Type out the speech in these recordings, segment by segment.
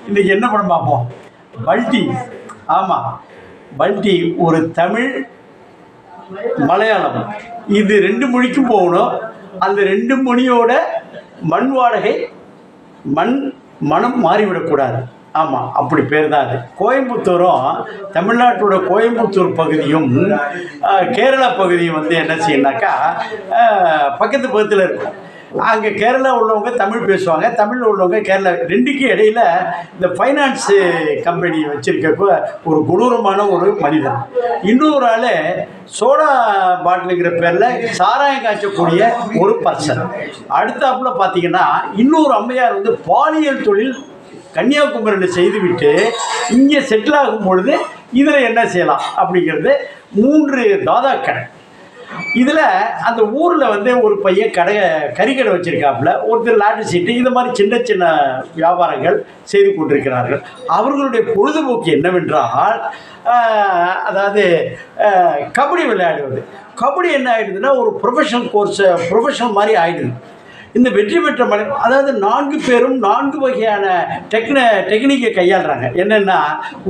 இன்றைக்கி என்ன படம் பார்ப்போம்? பல்டி. ஆமாம், பல்டி ஒரு தமிழ் மலையாளம், இது 2 மொழிக்கும் போகணும். அந்த 2 மொழியோட மண் வாடகை மனம் மாறிவிடக்கூடாது. ஆமாம், அப்படி பேர் தான் அது. கோயம்புத்தூரும் தமிழ்நாட்டோட கோயம்புத்தூர் பகுதியும் கேரளா பகுதியும் வந்து என்ன செய்யணுனாக்கா பக்கத்து பக்கத்தில் இருக்கும். அங்கே கேரளா உள்ளவங்க தமிழ் பேசுவாங்க, தமிழில் உள்ளவங்க கேரளா. 2க்கு இடையில் இந்த ஃபைனான்ஸு கம்பெனி வச்சுருக்க ஒரு கொடூரமான ஒரு மனிதன். இன்னொரு ஆள் சோடா பாட்டிலுங்கிற பேரில் சாராயம் காய்ச்சக்கூடிய ஒரு பர்சன். அடுத்தாப்புல பார்த்தீங்கன்னா இன்னொரு அம்மையார் வந்து பாலியல் தொழில் கன்னியாகுமரியில் செய்துவிட்டு இங்கே செட்டில் ஆகும் பொழுது இதில் என்ன செய்யலாம் அப்படிங்கிறது 3 தாதாக்கள். இதில் அந்த ஊரில் வந்து ஒரு பையன் கறிக்கடை வச்சுருக்காப்புல, ஒருத்தர் லாட்ரி சீட்டு, இந்த மாதிரி சின்ன சின்ன வியாபாரங்கள் செய்து கொண்டிருக்கிறார்கள். அவர்களுடைய பொழுதுபோக்கு என்னவென்றால் அதாவது கபடி விளையாடுவது. கபடி என்ன ஆகிடுதுன்னா ஒரு ப்ரொஃபஷனல் மாதிரி ஆகிடுது. இந்த வெற்றி பெற்ற அதாவது 4 பேரும் 4 வகையான டெக்னிக்கை கையாளுறாங்க. என்னென்னா,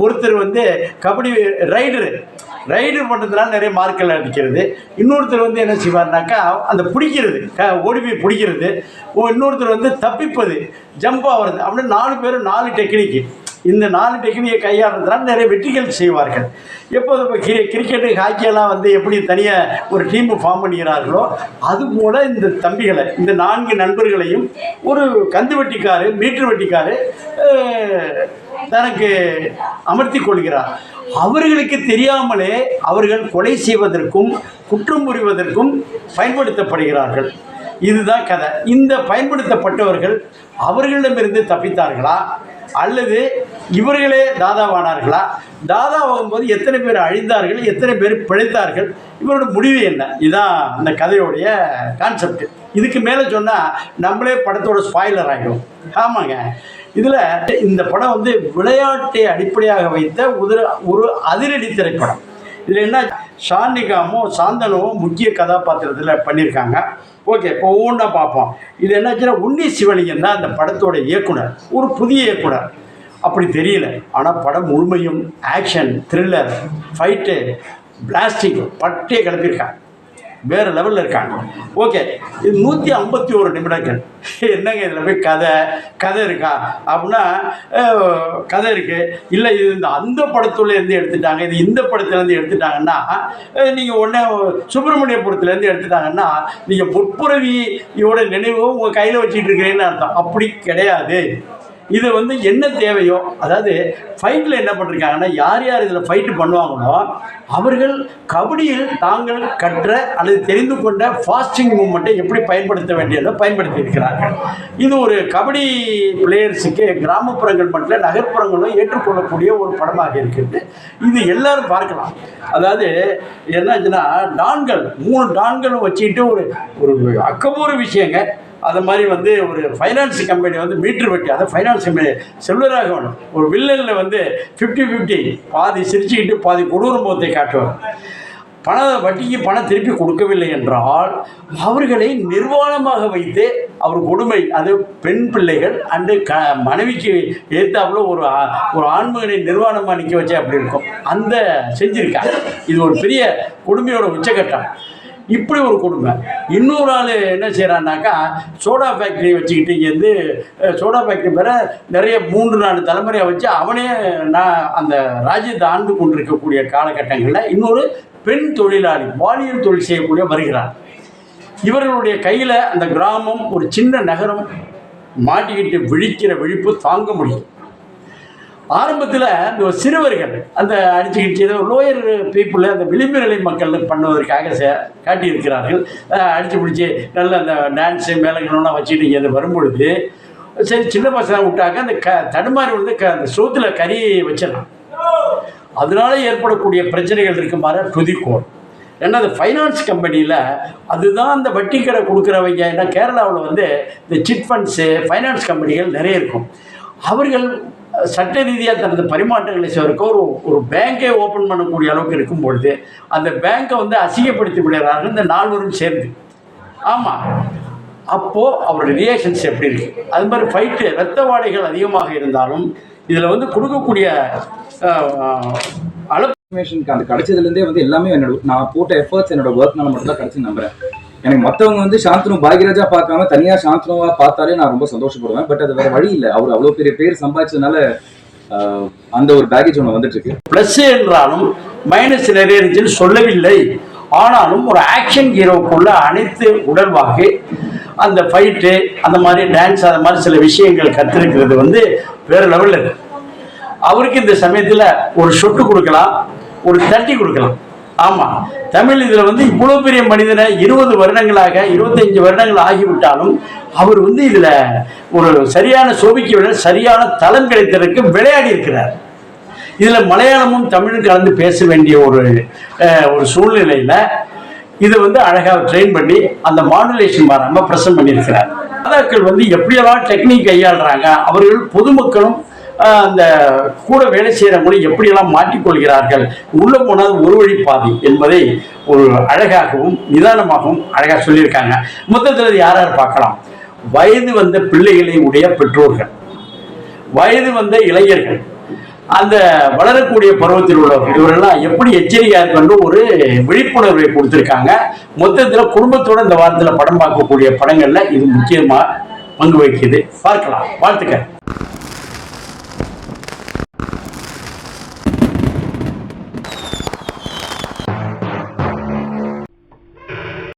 ஒருத்தர் வந்து கபடி ரைடர் பண்ணுறதுனால நிறைய மார்க்கெல்லாம் அடிக்கிறது. இன்னொருத்தர் வந்து என்ன செய்வார்னாக்கா அந்த பிடிக்கிறது, ஓடி போய் பிடிக்கிறது. இன்னொருத்தர் வந்து தப்பிப்பது, ஜம்ப் ஆகிறது. அப்படின்னு 4 பேரும் 4 டெக்னிக்கு. இந்த 4 டெக்னிக்கை கையாளுறதுனால நிறைய வெற்றிகள் செய்வார்கள். எப்போது இப்போ கிரிக்கெட்டு ஹாக்கியெல்லாம் வந்து எப்படி தனியாக ஒரு டீமு ஃபார்ம் பண்ணுகிறார்களோ அதுபோல் இந்த தம்பிகளை, இந்த 4 நண்பர்களையும் ஒரு கந்து வெட்டிக்காரு, மீட்டர் வெட்டிக்காரு தனக்கு அமர்த்தி கொள்கிறார். அவர்களுக்கு தெரியாமலே அவர்கள் கொலை செய்வதற்கும் குற்றம் புரிவதற்கும் பயன்படுத்தப்படுகிறார்கள். இதுதான் கதை. இந்த பயன்படுத்தப்பட்டவர்கள் அவர்களிடமிருந்து தப்பித்தார்களா அல்லது இவர்களே தாதாவானார்களா? தாதாவாகும்போது எத்தனை பேர் அழிந்தார்கள், எத்தனை பேர் பிழைத்தார்கள், இவரோட முடிவு என்ன? இதுதான் அந்த கதையோடைய கான்செப்ட். இதுக்கு மேலே சொன்னால் நம்மளே படத்தோட ஸ்பாயிலர் ஆகிடும். ஆமாங்க, இதில் இந்த படம் வந்து விளையாட்டை அடிப்படையாக வைத்த ஒரு அதிரடி திரைப்படம். இதில் என்ன, ஷானிகாமும் சாந்தனும் முக்கிய கதாபாத்திரத்தில் பண்ணியிருக்காங்க. ஓகே, இப்போ ஒவ்வொன்றா பார்ப்போம். இது என்னாச்சுன்னா உன்னி சிவலிங்கம் தான் அந்த படத்தோட இயக்குனர், ஒரு புதிய இயக்குனர். அப்படி தெரியல, ஆனால் படம் முழுமையும் ஆக்ஷன், த்ரில்லர், ஃபைட்டு, பிளாஸ்டிக் பட்டே கிளப்பியிருக்காங்க. வேறு லெவலில் இருக்காங்க. ஓகே, இது 151 நிமிடங்கள். என்னங்க இதில் போய் கதை இருக்கா அப்படின்னா கதை இருக்குது. இல்லை, இது அந்த படத்துலேருந்து எடுத்துட்டாங்க, இது இந்த படத்துலேருந்து எடுத்துட்டாங்கன்னா, நீங்கள் உடனே சுப்பிரமணியபுரத்துலேருந்து எடுத்துட்டாங்கன்னா நீங்கள் முற்புறவியோட நினைவு உங்கள் கையில் வச்சுட்டு இருக்கிறீங்கன்னு அர்த்தம். அப்படி கிடையாது. இது வந்து என்ன தேவையோ, அதாவது ஃபைட்டில் என்ன பண்ணிருக்காங்கன்னா, யார் யார் இதில் ஃபைட்டு பண்ணுவாங்களோ அவர்கள் கபடியில் தாங்கள் கற்ற அல்லது தெரிந்து கொண்ட ஃபாஸ்டிங் மூமெண்ட்டை எப்படி பயன்படுத்த வேண்டியதை பயன்படுத்தி இருக்கிறார்கள். இது ஒரு கபடி பிளேயர்ஸுக்கு கிராமப்புறங்கள் மட்டும் இல்லை, நகர்ப்புறங்களும் ஏற்றுக்கொள்ளக்கூடிய ஒரு படமாக இருக்கிறது. இது எல்லாரும் பார்க்கலாம். அதாவது என்னாச்சுன்னா, டான்கள் 3 டான்களும் வச்சுக்கிட்டு ஒரு அக்கபூர விஷயங்க. அது மாதிரி வந்து ஒரு ஃபைனான்ஸ் கம்பெனி வந்து மீட்டர் வெட்டி, அதை ஃபைனான்ஸ் கம்பெனி செல்வராகவன் ஒரு வில்லனில் வந்து 50-50 பாதி சிரிச்சுக்கிட்டு பாதி கொடூர முகத்தை காட்டுவார். வட்டிக்கு பணம் திருப்பி கொடுக்கவில்லை என்றால் அவர்களை நிர்வாணமாக வைத்து அவர் கொடுமை, அது பெண் பிள்ளைகள் அண்டு மனைவிக்கு ஏற்றாப்புல ஒரு ஆண்மகனை நிர்வாணமாக நிற்க வச்சே அப்படி இருக்கும். அந்த செஞ்சுருக்காங்க. இது ஒரு பெரிய கொடுமையோட உச்சகட்டம். இப்படி ஒரு கொடுமை. இன்னொரு ஆள் என்ன செய்கிறான்னாக்கா, சோடா ஃபேக்ட்ரி வச்சுக்கிட்டு இங்கேருந்து சோடா ஃபேக்ட்ரி பேர நிறைய 3-4 தலைமுறையாக வச்சு அவனே அந்த ராஜ்யத்தை ஆண்டு கொண்டிருக்கக்கூடிய காலகட்டங்களில் இன்னொரு பெண் தொழிலாளி பாலியல் தொழில் செய்யக்கூடிய வருகிறார். இவர்களுடைய கையில் அந்த கிராமம், ஒரு சின்ன நகரம் மாட்டிக்கிட்டு விழிக்கிற விழிப்பு தாங்க முடியும். ஆரம்பத்தில் இந்த சிறுவர்கள் அந்த அடிச்சுக்கிட்டு லோயர் பீப்புளை அந்த விளிம்பு நிலை மக்கள் பண்ணுவதற்காக காட்டியிருக்கிறார்கள். அடித்து பிடிச்சி நல்ல அந்த டான்ஸு மேலங்கள்லாம் வச்சுட்டு இங்கே வரும்பொழுது சரி சின்ன பசங்க விட்டாக்க அந்த தடுமாறி வந்து அந்த சோத்தில் கறி வச்சிடலாம். அதனால ஏற்படக்கூடிய பிரச்சனைகள் இருக்குமாறு துதிக்கோள். ஏன்னா அந்த ஃபைனான்ஸ் கம்பெனியில் அதுதான் அந்த வட்டி கடை கொடுக்குறவங்க. ஏன்னா கேரளாவில் வந்து இந்த சிட் ஃபண்ட்ஸு ஃபைனான்ஸ் கம்பெனிகள் நிறைய இருக்கும். அவர்கள் சட்ட ரீதியாக தனது பரிமாற்றங்களை செய்வதற்கு ஒரு பேங்கை ஓப்பன் பண்ணக்கூடிய அளவுக்கு இருக்கும் பொழுது அந்த பேங்கை வந்து அசிங்கப்படுத்தி விடுகிறார்கள் இந்த 4 சேர்ந்து. ஆமாம், அப்போது அவருடைய ரியாக்ஷன்ஸ் எப்படி இருக்குது. அது மாதிரி ஃபைட்டு ரத்த வாடைகள் அதிகமாக இருந்தாலும் இதில் வந்து கொடுக்கக்கூடிய இன்ஃபர்மேஷனுக்கு அந்த கிடைச்சதுலேருந்தே வந்து எல்லாமே நான் போட்ட எஃபர்ட்ஸ் என்னோட ஒர்க்னால மட்டும் தான் கிடைச்சி நம்புறேன். எனக்கு மற்றவங்க வந்து சாந்தனு பாக்யராஜா பார்க்காம தனியாக சாந்தனுவாக பார்த்தாலே நான் ரொம்ப சந்தோஷப்படுவேன். பட் அது வேற வழி இல்லை. அவர் அவ்வளோ பெரிய பேர் சம்பாதிச்சதுனால அந்த ஒரு பேக்கேஜ் ஒன்று வந்துட்டு இருக்கு. ப்ளஸ் என்றாலும் மைனஸ் நிறைய இருந்துச்சுன்னு சொல்லவில்லை. ஆனாலும் ஒரு ஆக்ஷன் ஹீரோவுக்குள்ள அனைத்து உடல்வாகு அந்த ஃபைட்டு அந்த மாதிரி டான்ஸ் அந்த மாதிரி சில விஷயங்கள் கற்றுருக்கிறது வந்து வேறு லெவலில் இருக்கு. அவருக்கு இந்த சமயத்தில் ஒரு சொட்டு கொடுக்கலாம், ஒரு தட்டி கொடுக்கலாம். ஆமாம், தமிழ் இதில் வந்து இவ்வளோ பெரிய மனிதனை 20 வருடங்களாக 25 வருடங்கள் ஆகிவிட்டாலும் அவர் வந்து இதில் ஒரு சரியான சோபிக்க விட சரியான தளம் கிடைத்ததற்கு விளையாடி இருக்கிறார். இதில் மலையாளமும் தமிழும் கலந்து பேச வேண்டிய ஒரு சூழ்நிலையில் இதை வந்து அழகாக ட்ரெயின் பண்ணி அந்த மாடுலேஷன் வராமல் ப்ரெசன்ட் பண்ணியிருக்கிறார். ராதாக்கள் வந்து எப்படியெல்லாம் டெக்னிக் கையாளுறாங்க, அவர்கள் பொதுமக்களும் அந்த கூட வேலை செய்கிறவங்களும் எப்படியெல்லாம் மாற்றிக்கொள்கிறார்கள், உள்ளே போனால் ஒரு வழி பாதி என்பதை ஒரு அழகாகவும் நிதானமாகவும் அழகாக சொல்லியிருக்காங்க. மொத்தத்தில் யார் யார் பார்க்கலாம், வயது வந்த பிள்ளைகளை உடைய பெற்றோர்கள், வயது வந்த இளைஞர்கள், அந்த வளரக்கூடிய பருவத்தில் உள்ளவர்கள், இவரெல்லாம் எப்படி எச்சரிக்கையாக இருக்கணும் ஒரு விழிப்புணர்வை கொடுத்துருக்காங்க. மொத்தத்தில் குடும்பத்தோடு இந்த வாரத்தில் படம் பார்க்கக்கூடிய படங்களில் இது முக்கியமாக பங்கு வகிக்குது. பார்க்கலாம். வாழ்த்துக்கள்.